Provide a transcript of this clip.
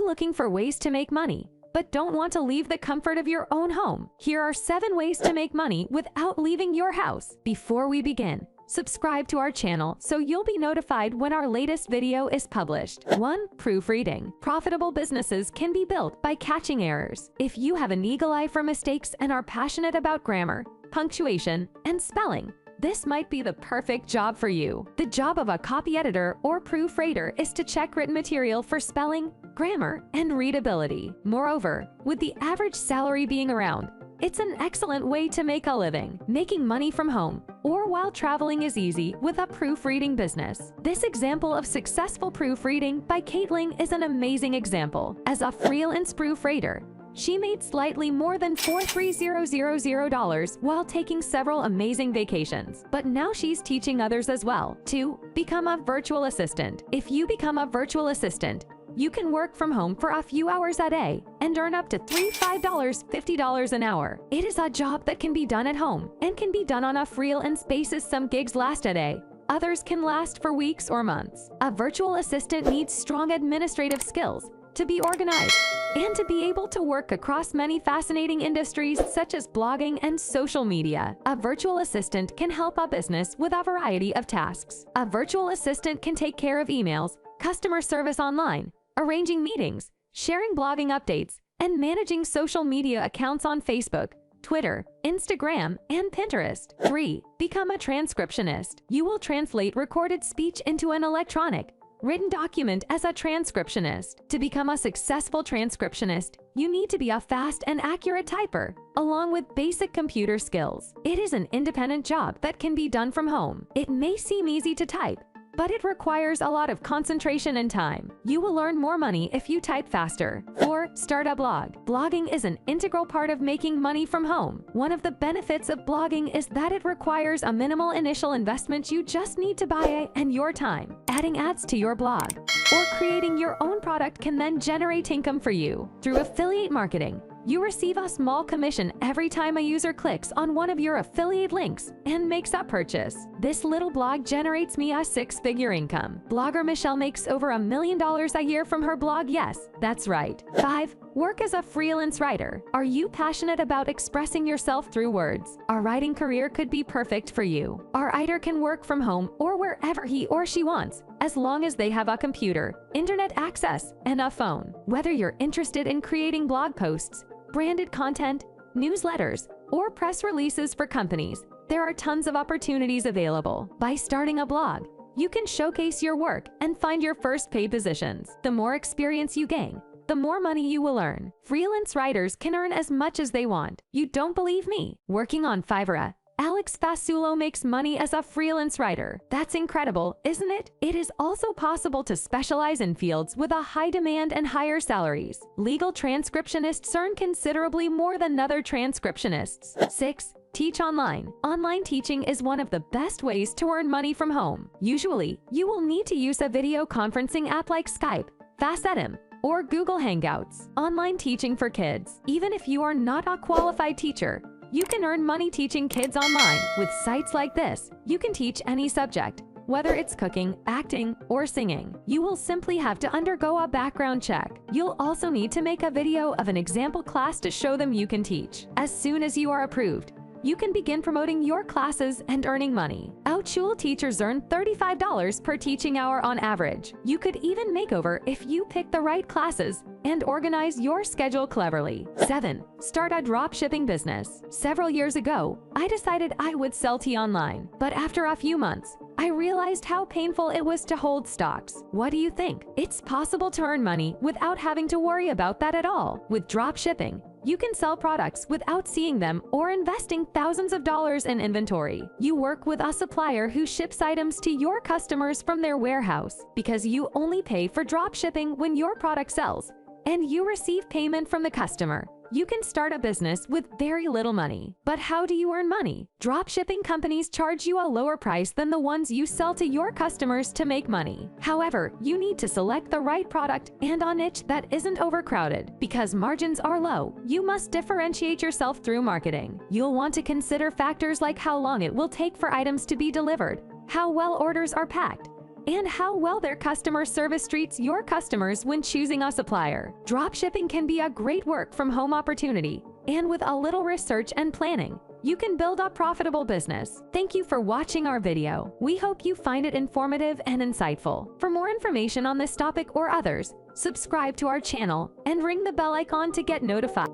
looking for ways to make money, but don't want to leave the comfort of your own home? Here are 7 ways to make money without leaving your house. Before we begin, subscribe to our channel so you'll be notified when our latest video is published. 1. Proofreading. Profitable businesses can be built by catching errors. If you have an eagle eye for mistakes and are passionate about grammar, punctuation, and spelling, this might be the perfect job for you. The job of a copy editor or proofreader is to check written material for spelling, grammar, and readability. Moreover, with the average salary being around, it's an excellent way to make a living. Making money from home or while traveling is easy with a proofreading business. This example of successful proofreading by 𝐦𝐨𝐬 is an amazing example. As a freelance proofreader, she made slightly more than $43,000 while taking several amazing vacations. But now she's teaching others as well. 2. Become a virtual assistant. If you become a virtual assistant, you can work from home for a few hours a day and earn up to $50 an hour. It is a job that can be done at home and can be done on a freelance basis. Some gigs last a day, others can last for weeks or months. A virtual assistant needs strong administrative skills to be organized and to be able to work across many fascinating industries such as blogging and social media. A virtual assistant can help a business with a variety of tasks. A virtual assistant can take care of emails, customer service online, arranging meetings, sharing blogging updates, and managing social media accounts on Facebook, Twitter, Instagram, and Pinterest. 3. Become a transcriptionist. You will translate recorded speech into an electronic, written document as a transcriptionist. To become a successful transcriptionist, you need to be a fast and accurate typer, along with basic computer skills. It is an independent job that can be done from home. It may seem easy to type, but it requires a lot of concentration and time. You will earn more money if you type faster. 4. Start a blog. Blogging is an integral part of making money from home. One of the benefits of blogging is that it requires a minimal initial investment. You just need to buy and your time. Adding ads to your blog or creating your own product can then generate income for you. Through affiliate marketing, you receive a small commission every time a user clicks on one of your affiliate links and makes a purchase. This little blog generates me a 6-figure income. Blogger Michelle makes over $1 million a year from her blog. Yes, that's right. 5. Work as a freelance writer. Are you passionate about expressing yourself through words? A writing career could be perfect for you. A writer can work from home or wherever he or she wants, as long as they have a computer, internet access, and a phone. Whether you're interested in creating blog posts, branded content, newsletters, or press releases for companies, there are tons of opportunities available. By starting a blog, you can showcase your work and find your first paid positions. The more experience you gain, the more money you will earn. Freelance writers can earn as much as they want. You don't believe me? Working on Fiverr, Alex Fasulo makes money as a freelance writer. That's incredible, isn't it? It is also possible to specialize in fields with a high demand and higher salaries. Legal transcriptionists earn considerably more than other transcriptionists. 6. Teach online. Online teaching is one of the best ways to earn money from home. Usually, you will need to use a video conferencing app like Skype, FaceTime, or Google Hangouts. Online teaching for kids. Even if you are not a qualified teacher, you can earn money teaching kids online. With sites like this, you can teach any subject, whether it's cooking, acting, or singing. You will simply have to undergo a background check. You'll also need to make a video of an example class to show them you can teach. As soon as you are approved, you can begin promoting your classes and earning money. 𝐦𝐤𝐤 teachers earn $35 per teaching hour on average. You could even make over if you pick the right classes and organize your schedule cleverly. 7. Start a dropshipping business. Several years ago, I decided I would sell tea online, but after a few months, I realized how painful it was to hold stocks. What do you think? It's possible to earn money without having to worry about that at all. With dropshipping, you can sell products without seeing them or investing thousands of dollars in inventory. You work with a supplier who ships items to your customers from their warehouse because you only pay for dropshipping when your product sells, and you receive payment from the customer. You can start a business with very little money. But how do you earn money? Dropshipping companies charge you a lower price than the ones you sell to your customers to make money. However, you need to select the right product and a niche that isn't overcrowded. Because margins are low, you must differentiate yourself through marketing. You'll want to consider factors like how long it will take for items to be delivered, how well orders are packed, and how well their customer service treats your customers when choosing a supplier. Dropshipping can be a great work-from-home opportunity, and with a little research and planning, you can build a profitable business. Thank you for watching our video. We hope you find it informative and insightful. For more information on this topic or others, subscribe to our channel and ring the bell icon to get notified.